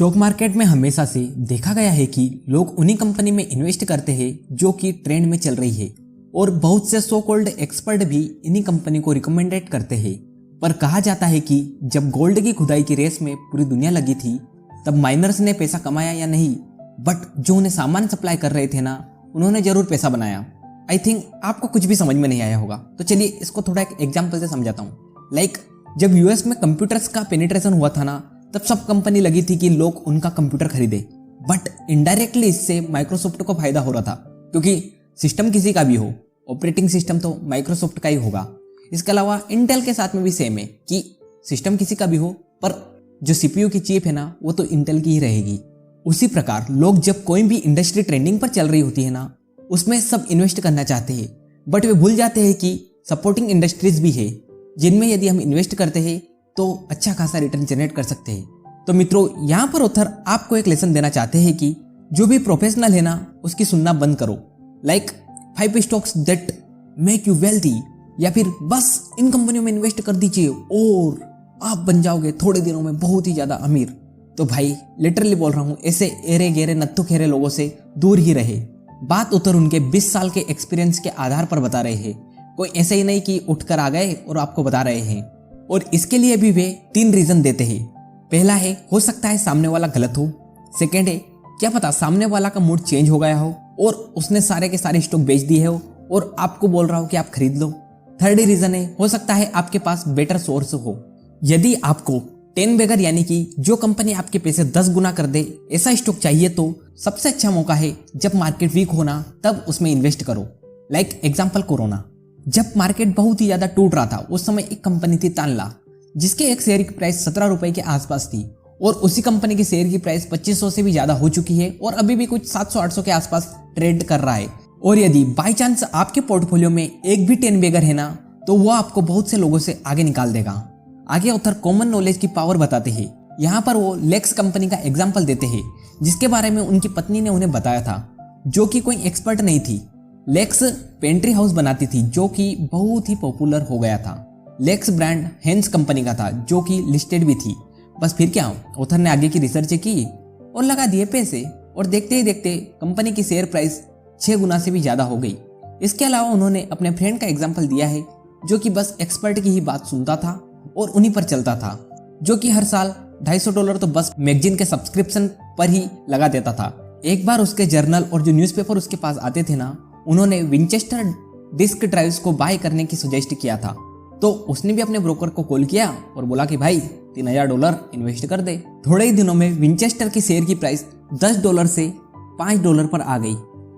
Stock market में हमेशा से देखा गया है कि लोग उन्हीं कंपनी में इन्वेस्ट करते हैं जो कि ट्रेंड में चल रही है और बहुत से सो कॉल्ड एक्सपर्ट भी इन्हीं कंपनी को रिकमेंडेड करते हैं। पर कहा जाता है कि जब गोल्ड की खुदाई की रेस में पूरी दुनिया लगी थी तब माइनर्स ने पैसा कमाया या नहीं, बट जो उन्हें सामान सप्लाई कर रहे थे ना, उन्होंने जरूर पैसा बनाया। आई थिंक आपको कुछ भी समझ में नहीं आया होगा, तो चलिए इसको थोड़ा एक एग्जाम्पल से समझाता हूँ। लाइक जब यूएस में कंप्यूटर्स का पेनिट्रेशन हुआ था ना, तब सब कंपनी लगी थी कि लोग उनका कंप्यूटर खरीदे, बट इनडायरेक्टली इससे माइक्रोसॉफ्ट को फायदा हो रहा था, क्योंकि सिस्टम किसी का भी हो, ऑपरेटिंग सिस्टम तो माइक्रोसॉफ्ट का ही होगा। इसके अलावा इंटेल के साथ में भी सेम है कि सिस्टम किसी का भी हो, पर जो सीपीयू की चिप है ना, वो तो इंटेल की ही रहेगी। उसी प्रकार लोग जब कोई भी इंडस्ट्री ट्रेंडिंग पर चल रही होती है ना, उसमें सब इन्वेस्ट करना चाहते हैं, बट वे भूल जाते हैं कि सपोर्टिंग इंडस्ट्रीज भी है जिनमें यदि हम इन्वेस्ट करते हैं तो अच्छा खासा रिटर्न जनरेट कर सकते हैं। तो मित्रों, यहाँ पर ऑथर आपको एक लेसन देना चाहते हैं कि जो भी प्रोफेशनल है ना, उसकी सुनना बंद करो। Like 5 stocks that make you wealthy, या फिर बस इन कंपनियों में इन्वेस्ट कर दीजिए और आप बन जाओगे थोड़े दिनों में बहुत ही ज्यादा अमीर। तो भाई लिटरली बोल रहा हूँ, ऐसे एरे गेरे नत्थु खेरे लोगों से दूर ही रहे। बात उतर उनके 20 साल के एक्सपीरियंस के आधार पर बता रहे हैं, कोई ऐसे ही नहीं कि उठकर आ गए और आपको बता रहे हैं। और इसके लिए भी वे 3 रीजन देते हैं। पहला है, हो सकता है सामने वाला गलत हो। सेकेंड है, क्या पता सामने वाला का मूड चेंज हो गया हो और उसने सारे के सारे स्टॉक बेच दिए हो और आपको बोल रहा हो कि आप खरीद लो। थर्ड रीजन है, हो सकता है आपके पास बेटर सोर्स हो। यदि आपको 10 बैगर यानी कि जो कंपनी आपके पैसे 10 गुना कर दे, ऐसा स्टॉक चाहिए तो सबसे अच्छा मौका है जब मार्केट वीक होना, तब उसमें इन्वेस्ट करो। लाइक एग्जांपल कोरोना, जब मार्केट बहुत ही ज्यादा टूट रहा था, उस समय एक कंपनी थी तानला, जिसके एक शेयर की प्राइस 17 रुपए के आसपास थी और उसी कंपनी की शेयर की प्राइस 2500 से भी ज्यादा हो चुकी है और अभी भी कुछ 700-800 के आसपास ट्रेड कर रहा है। और यदि बाई चांस आपके पोर्टफोलियो में एक भी 10 बैगर है ना, तो वो आपको बहुत से लोगों से आगे निकाल देगा। आगे ऑथर कॉमन नॉलेज की पावर बताते हैं। यहाँ पर वो लेक्स कंपनी का एग्जाम्पल देते हैं, जिसके बारे में उनकी पत्नी ने उन्हें बताया था, जो कि कोई एक्सपर्ट नहीं थी। लेक्स पेंट्री हाउस बनाती थी जो कि बहुत ही पॉपुलर हो गया था। लेक्स ब्रांड हेंस कंपनी का था जो कि लिस्टेड भी थी। बस फिर क्या, ऑथर ने आगे की रिसर्च की और लगा दिए पैसे, और देखते ही देखते कंपनी की शेयर प्राइस 6 गुना से भी ज्यादा हो गई। इसके अलावा उन्होंने अपने फ्रेंड का एग्जाम्पल दिया है, जो कि बस एक्सपर्ट की ही बात सुनता था और उन्हीं पर चलता था, जो कि हर साल $250 तो बस मैगजीन के सब्सक्रिप्शन पर ही लगा देता था। एक बार उसके जर्नल और जो न्यूज़पेपर उसके पास आते थे ना, उन्होंने विंचेस्टर डिस्क ड्राइव्स को बाय करने की सजेस्ट किया था। तो उसने भी अपने ब्रोकर को कॉल किया और बोला कि भाई $3000 इन्वेस्ट कर दे। थोड़े ही दिनों में विंचेस्टर की शेयर की प्राइस $10 से $5 पर आ गई,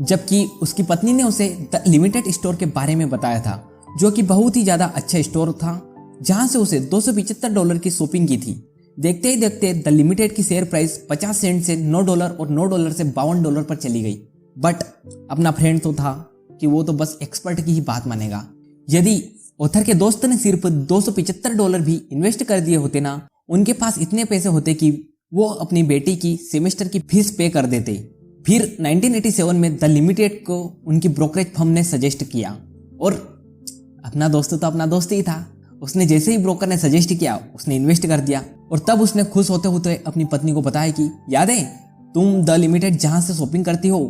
जबकि उसकी पत्नी ने उसे द लिमिटेड स्टोर के बारे में बताया था, जो कि बहुत ही ज्यादा अच्छा स्टोर था, जहां से उसे $275 की शॉपिंग की थी। देखते ही देखते द लिमिटेड की शेयर प्राइस 50 सेंट से $9 और $9 से $52 पर चली गई। बट अपना फ्रेंड तो था कि वो तो बस एक्सपर्ट की ही बात मानेगा। यदि ऑथर के दोस्त ने सिर्फ $275 भी इन्वेस्ट कर दिए होते ना, उनके पास इतने पैसे होते कि वो अपनी बेटी की सेमेस्टर की फीस पे कर देते। फिर 1987 में द लिमिटेड को उनकी ब्रोकरेज फर्म ने सजेस्ट किया, और अपना दोस्त तो अपना दोस्त ही था। उसने जैसे ही ब्रोकर ने सजेस्ट किया, उसने इन्वेस्ट कर दिया। और तब उसने खुश होते होते अपनी पत्नी को बताया कि याद है तुम द लिमिटेड जहां से शॉपिंग करती हो?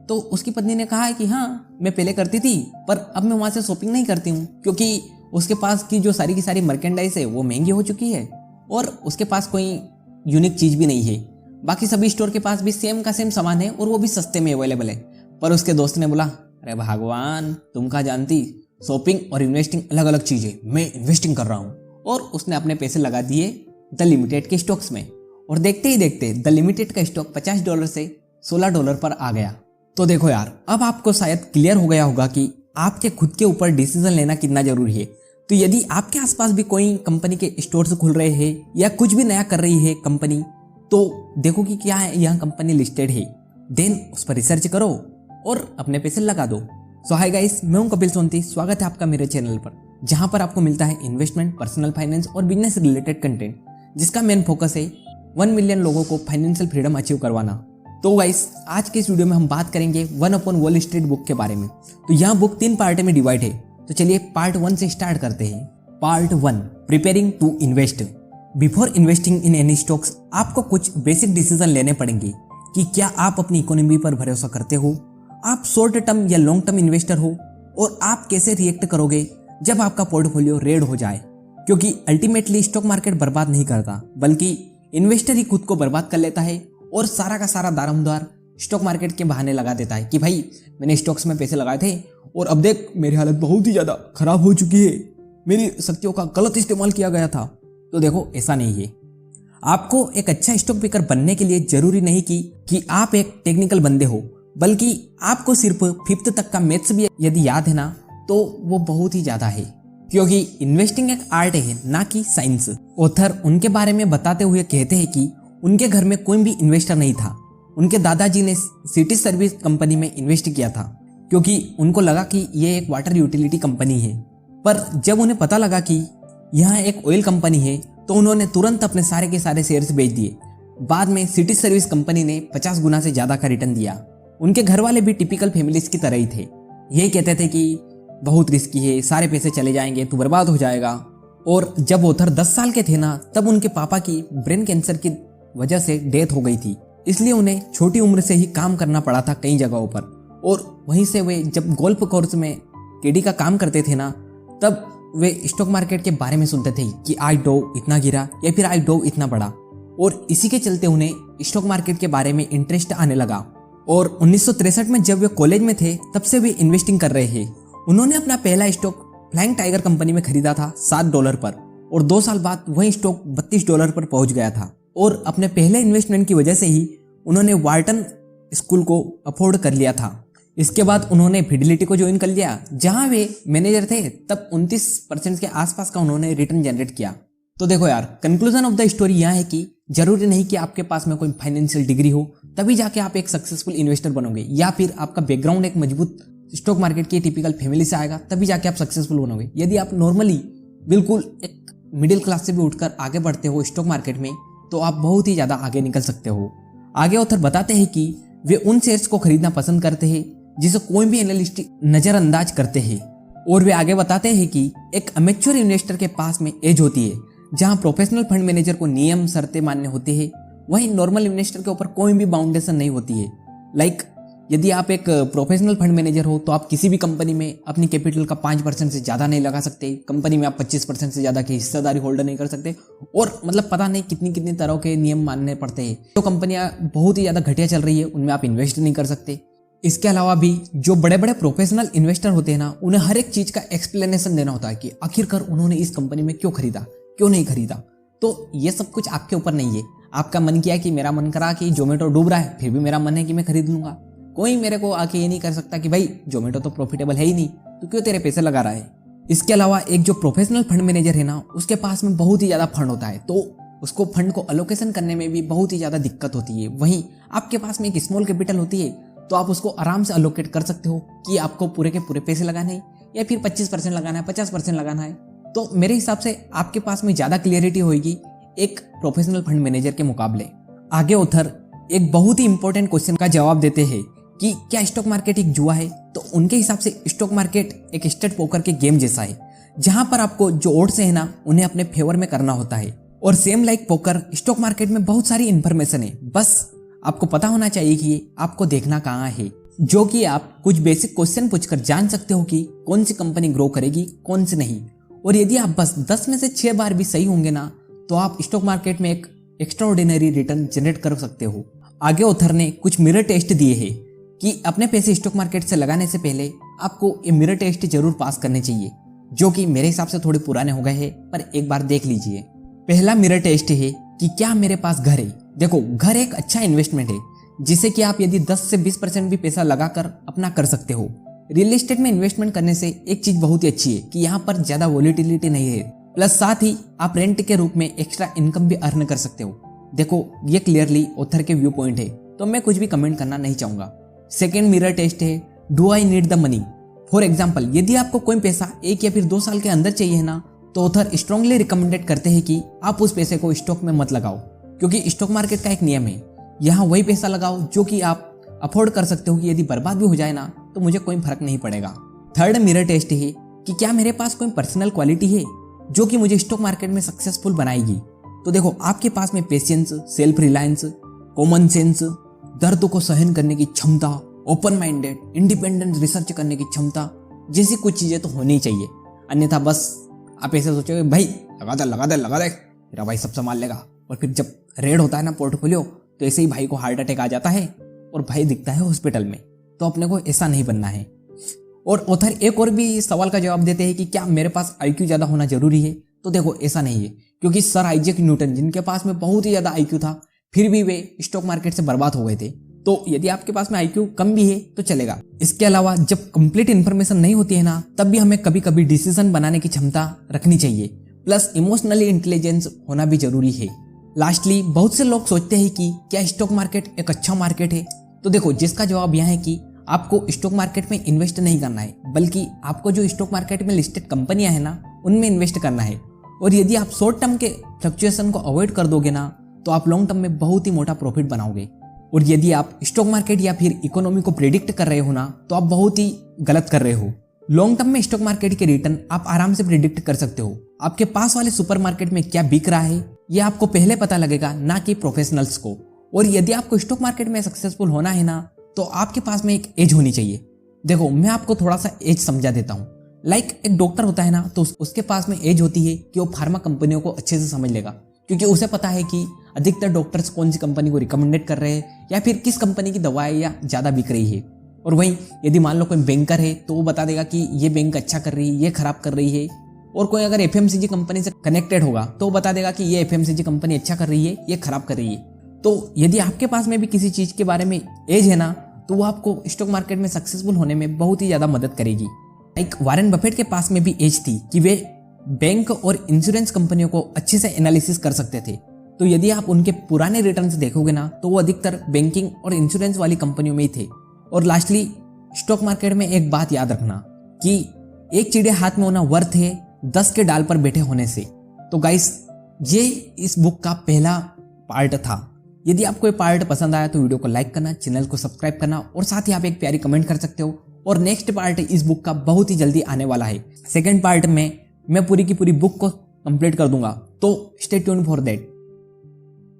तो उसकी पत्नी ने कहा है कि हाँ, मैं पहले करती थी, पर अब मैं वहां से शॉपिंग नहीं करती हूँ, क्योंकि उसके पास की जो सारी की सारी मर्केंडाइज है वो महंगी हो चुकी है और उसके पास कोई यूनिक चीज भी नहीं है। बाकी सभी स्टोर के पास भी सेम का सेम सामान है और वो भी सस्ते में अवेलेबल है। पर उसके दोस्त ने बोला, अरे भगवान, तुम कहाँ जानती, शॉपिंग और इन्वेस्टिंग अलग अलग चीज है, मैं इन्वेस्टिंग कर रहा हूँ। और उसने अपने पैसे लगा दिए द लिमिटेड के स्टॉक्स में, और देखते ही देखते द लिमिटेड का स्टॉक $50 से $16 पर आ गया। तो देखो यार, अब आपको शायद क्लियर हो गया होगा कि आपके खुद के ऊपर डिसीजन लेना कितना जरूरी है। तो यदि आपके आसपास भी कोई कंपनी के स्टोर्स खुल रहे हैं या कुछ भी नया कर रही है कंपनी, तो देखो कि क्या है, यह कंपनी लिस्टेड है, देन उस पर रिसर्च करो और अपने पैसे लगा दो। सो हाय गाइस, मैं हूं कपिल सोनती। स्वागत है आपका मेरे चैनल पर, जहां पर आपको मिलता है इन्वेस्टमेंट, पर्सनल फाइनेंस और बिजनेस रिलेटेड कंटेंट, जिसका मेन फोकस है 1 मिलियन लोगों को फाइनेंशियल फ्रीडम अचीव करवाना। तो गाइस, आज के इस वीडियो में हम बात करेंगे one upon wall street book के बारे में। तो यह बुक 3 पार्ट में डिवाइड है। तो चलिए पार्ट 1 से स्टार्ट करते हैं। Part 1, preparing to invest. Before investing in any stocks आपको कुछ बेसिक डिसीजन लेने पड़ेंगे कि क्या आप अपनी इकोनॉमी पर भरोसा करते हो, आप शॉर्ट टर्म या लॉन्ग टर्म इन्वेस्टर हो, और आप कैसे रिएक्ट करोगे जब आपका पोर्टफोलियो रेड हो जाए। क्योंकि अल्टीमेटली स्टॉक मार्केट बर्बाद नहीं करता, बल्कि इन्वेस्टर ही खुद को बर्बाद कर लेता है और सारा का सारा दारोमदार स्टॉक मार्केट के बहाने लगा देता है कि भाई मैंने स्टॉक्स में पैसे लगाए थे और अब देख मेरी हालत बहुत ही ज़्यादा खराब हो चुकी है, मेरी शक्तियों का गलत इस्तेमाल किया गया था। तो देखो ऐसा नहीं है। आपको एक अच्छा स्टॉक पिकर बनने के लिए जरूरी नहीं कि आप एक टेक्निकल बंदे हो, बल्कि आपको सिर्फ 5th तक का मैथ्स भी यदि याद है ना तो वो बहुत ही ज़्यादा है। क्योंकि इन्वेस्टिंग एक आर्ट है, ना कि साइंस। ऑथर उनके बारे में बताते हुए कहते हैं कि उनके घर में कोई भी इन्वेस्टर नहीं था। उनके दादाजी ने सिटी सर्विस कंपनी में इन्वेस्ट किया था क्योंकि उनको लगा कि ये एक वाटर यूटिलिटी कंपनी है। पर जब उन्हें पता लगा कि यहाँ एक ऑयल कंपनी है तो उन्होंने तुरंत अपने सारे के सारे शेयर्स बेच दिए। बाद में सिटी सर्विस कंपनी ने 50 गुना से ज़्यादा का रिटर्न दिया। उनके घर वाले भी टिपिकल फैमिलीज की तरह ही थे। ये कहते थे कि बहुत रिस्की है, सारे पैसे चले जाएंगे, तू बर्बाद हो जाएगा। और जब ऑथर 10 साल के थे ना तब उनके पापा की ब्रेन कैंसर की वजह से डेथ हो गई थी। इसलिए उन्हें छोटी उम्र से ही काम करना पड़ा था कई जगहों पर। और वहीं से वे जब गोल्फ कोर्स में केडी का काम करते थे ना तब वे स्टॉक मार्केट के बारे में सुनते थे कि आज डो इतना गिरा या फिर आज डो इतना बढ़ा। और इसी के चलते उन्हें स्टॉक मार्केट के बारे में इंटरेस्ट आने लगा। और 1963 में जब वे कॉलेज में थे तब से वे इन्वेस्टिंग कर रहे हैं। उन्होंने अपना पहला स्टॉक फ्लाइंग टाइगर कंपनी में खरीदा था $7 पर, और 2 साल बाद वही स्टॉक $32 पर पहुंच गया था। और अपने पहले इन्वेस्टमेंट की वजह से ही उन्होंने वार्टन स्कूल को अफोर्ड कर लिया था। इसके बाद उन्होंने फिडिलिटी को ज्वाइन कर लिया, जहां वे मैनेजर थे। तब 29% के आसपास का उन्होंने रिटर्न जनरेट किया। तो देखो यार, कंक्लूजन ऑफ द स्टोरी यह है कि जरूरी नहीं कि आपके पास में कोई फाइनेंशियल डिग्री हो तभी जाके आप एक सक्सेसफुल इन्वेस्टर बनोगे, या फिर आपका बैकग्राउंड एक मजबूत स्टॉक मार्केट की टिपिकल फैमिली से आएगा तभी जाके आप सक्सेसफुल बनोगे। यदि आप नॉर्मली बिल्कुल एक मिडिल क्लास से भी उठकर आगे बढ़ते हो स्टॉक मार्केट में तो आप बहुत ही ज्यादा आगे निकल सकते हो। आगे ऑथर बताते हैं कि वे उन शेयर्स को खरीदना पसंद करते हैं जिसे कोई भी एनालिस्ट नजरअंदाज करते हैं। और वे आगे बताते हैं कि एक अमेच्योर इन्वेस्टर के पास में एज होती है, जहां प्रोफेशनल फंड मैनेजर को नियम शर्तें मानने होते हैं, वहीं नॉर्मल इन्वेस्टर के ऊपर कोई भी बाउंडेशन नहीं होती है। लाइक यदि आप एक प्रोफेशनल फंड मैनेजर हो तो आप किसी भी कंपनी में अपनी कैपिटल का 5% से ज़्यादा नहीं लगा सकते। कंपनी में आप 25% से ज़्यादा की हिस्सेदारी होल्डर नहीं कर सकते। और मतलब पता नहीं कितनी कितनी तरह के नियम मानने पड़ते हैं। जो कंपनियां बहुत ही ज़्यादा घटिया चल रही है उनमें आप इन्वेस्ट नहीं कर सकते। इसके अलावा भी जो बड़े बड़े प्रोफेशनल इन्वेस्टर होते हैं ना, उन्हें हर एक चीज़ का एक्सप्लेनेशन देना होता है कि आखिरकार उन्होंने इस कंपनी में क्यों खरीदा, क्यों नहीं खरीदा। तो ये सब कुछ आपके ऊपर नहीं है। आपका मन किया कि मेरा मन करा कि जोमेटो डूब रहा है, फिर भी मेरा मन है कि मैं खरीद लूंगा। कोई मेरे को आके ये नहीं कर सकता कि भाई जोमेटो तो प्रॉफिटेबल है ही नहीं, तो क्यों तेरे पैसे लगा रहा है। इसके अलावा एक जो प्रोफेशनल फंड मैनेजर है ना, उसके पास में बहुत ही ज़्यादा फंड होता है, तो उसको फंड को अलोकेशन करने में भी बहुत ही ज़्यादा दिक्कत होती है। वहीं आपके पास में एक स्मॉल कैपिटल होती है तो आप उसको आराम से अलोकेट कर सकते हो कि आपको पूरे के पूरे पैसे लगाने हैं या फिर 25% लगाना है, 50% लगाना है। तो मेरे हिसाब से आपके पास में ज़्यादा क्लियरिटी होगी एक प्रोफेशनल फंड मैनेजर के मुकाबले। आगे ऑथर एक बहुत ही इंपॉर्टेंट क्वेश्चन का जवाब देते हैं कि क्या स्टॉक मार्केट एक जुआ है। तो उनके हिसाब से स्टॉक मार्केट एक स्टेट पोकर के गेम जैसा है, जहां पर आपको जो ओड्स है ना उन्हें अपने फेवर में करना होता है। और same like poker stock market में बहुत सारी इंफॉर्मेशन है, बस आपको पता होना चाहिए कि आपको देखना कहाँ है। जो कि आप कुछ बेसिक क्वेश्चन पूछकर जान सकते हो कि कौन सी कंपनी ग्रो करेगी, कौन सी नहीं। और यदि आप बस 10 में से 6 बार भी सही होंगे ना तो आप स्टॉक मार्केट में एक एक्स्ट्राऑर्डिनरी रिटर्न जनरेट कर सकते हो। आगे ऑथर ने कुछ मिरर टेस्ट दिए हैं कि अपने पैसे स्टॉक मार्केट से लगाने से पहले आपको ये मिरर टेस्ट जरूर पास करने चाहिए, जो कि मेरे हिसाब से थोड़े पुराने हो गए हैं, पर एक बार देख लीजिए। पहला मिरर टेस्ट है कि क्या मेरे पास घर है। देखो, घर एक अच्छा इन्वेस्टमेंट है जिसे कि आप यदि 10 से 20% भी पैसा लगाकर अपना कर सकते हो। रियल एस्टेट में इन्वेस्टमेंट करने से एक चीज बहुत ही अच्छी है कि यहाँ पर ज्यादा वॉलेटिलिटी नहीं है, प्लस साथ ही आप रेंट के रूप में एक्स्ट्रा इनकम भी अर्न कर सकते हो। देखो, ये क्लियरली ऑथर के व्यू पॉइंट है, तो मैं कुछ भी कमेंट करना नहीं चाहूंगा। सेकेंड मिरर टेस्ट है, do I need the money. For example, यदि आपको कोई पैसा 1 या फिर 2 साल के अंदर चाहिए ना, तो ऑथर स्ट्रांगली रिकमेंडेड करते हैं कि आप उस पैसे को स्टॉक में मत लगाओ, क्योंकि स्टॉक मार्केट का एक नियम है, यहाँ वही पैसा लगाओ जो कि आप अफोर्ड कर सकते हो कि यदि बर्बाद भी हो जाए ना तो मुझे कोई फर्क नहीं पड़ेगा। थर्ड मिरर टेस्ट है कि क्या मेरे पास कोई पर्सनल क्वालिटी है जो कि मुझे स्टॉक मार्केट में सक्सेसफुल बनाएगी। तो देखो आपके पास में patience, self reliance, common sense, दर्द को सहन करने की क्षमता, ओपन माइंडेड, इंडिपेंडेंट रिसर्च करने की क्षमता जैसी कुछ चीजें तो होनी चाहिए। अन्यथा बस आप ऐसे सोचोगे भाई लगा दे मेरा भाई सब संभाल लेगा, और फिर जब रेड होता है ना पोर्टफोलियो तो ऐसे ही भाई को हार्ट अटैक आ जाता है और भाई दिखता है हॉस्पिटल में। तो अपने को ऐसा नहीं बनना है। और ऑथर एक और भी सवाल का जवाब देते हैं कि क्या मेरे पास आईक्यू ज्यादा होना जरूरी है? तो देखो ऐसा नहीं है, क्योंकि सर आइजैक न्यूटन जिनके पास में बहुत ही ज्यादा आईक्यू था फिर भी वे स्टॉक मार्केट से बर्बाद हो गए थे। तो यदि आपके पास में आईक्यू कम भी है तो चलेगा। इसके अलावा जब कंप्लीट इन्फॉर्मेशन नहीं होती है ना, तब भी हमें कभी कभी डिसीजन बनाने की क्षमता रखनी चाहिए, प्लस इमोशनली इंटेलिजेंस होना भी जरूरी है। लास्टली बहुत से लोग सोचते हैं कि क्या स्टॉक मार्केट एक अच्छा मार्केट है? तो देखो जिसका जवाब यह है कि आपको स्टॉक मार्केट में इन्वेस्ट नहीं करना है, बल्कि आपको जो स्टॉक मार्केट में लिस्टेड कंपनियां है ना उनमें इन्वेस्ट करना है। और यदि आप शॉर्ट टर्म के फ्लक्चुएशन को अवॉइड कर दोगे ना, तो आप लॉन्ग टर्म में बहुत ही मोटा प्रॉफिट बनाओगे। और यदि आप स्टॉक मार्केट या फिर इकोनॉमी को प्रेडिक्ट कर रहे हो ना, तो आप बहुत ही गलत कर रहे हो। लॉन्ग टर्म में स्टॉक मार्केट के रिटर्न आप आराम से प्रेडिक्ट कर सकते हो। आपके पास वाले सुपरमार्केट में क्या बिक रहा है यह आपको पहले पता लगेगा, ना कि प्रोफेशनल्स को। और यदि आपको स्टॉक मार्केट में सक्सेसफुल होना है ना, तो आपके पास में एक एज होनी चाहिए। देखो मैं आपको थोड़ा सा एज समझा देता हूँ। लाइक एक डॉक्टर होता है ना, तो उसके पास में एज होती है कि वो फार्मा कंपनियों को अच्छे से समझ लेगा, क्योंकि उसे पता है कि अधिकतर डॉक्टर्स कौन सी कंपनी को रिकमेंडेड कर रहे हैं या फिर किस कंपनी की दवाएं या ज्यादा बिक रही है। और वहीं यदि मान लो कोई बैंकर है तो वो बता देगा कि ये बैंक अच्छा कर रही है, ये खराब कर रही है। और कोई अगर एफएमसीजी कंपनी से कनेक्टेड होगा तो वो बता देगा कि ये एफएमसीजी कंपनी अच्छा कर रही है, ये खराब कर रही है। तो यदि आपके पास में भी किसी चीज के बारे में एज है ना, तो वो आपको स्टॉक मार्केट में सक्सेसफुल होने में बहुत ही ज्यादा मदद करेगी। लाइक वारेन बफेट के पास में भी एज थी कि वे बैंक और इंश्योरेंस कंपनियों को अच्छे से एनालिसिस कर सकते थे। तो यदि आप उनके पुराने रिटर्न्स देखोगे ना, तो वो अधिकतर बैंकिंग और इंश्योरेंस वाली कंपनियों में ही थे। और लास्टली स्टॉक मार्केट में एक बात याद रखना कि एक चिड़िया हाथ में होना वर्थ है 10 के डाल पर बैठे होने से। तो गाइस ये इस बुक का पहला पार्ट था। यदि आपको ये पार्ट पसंद आया तो वीडियो को लाइक करना, चैनल को सब्सक्राइब करना और साथ ही आप एक प्यारी कमेंट कर सकते हो। और नेक्स्ट पार्ट इस बुक का बहुत ही जल्दी आने वाला है। सेकेंड पार्ट में मैं पूरी की पूरी बुक को कंप्लीट कर दूंगा, तो स्टे ट्यून्ड फॉर दैट।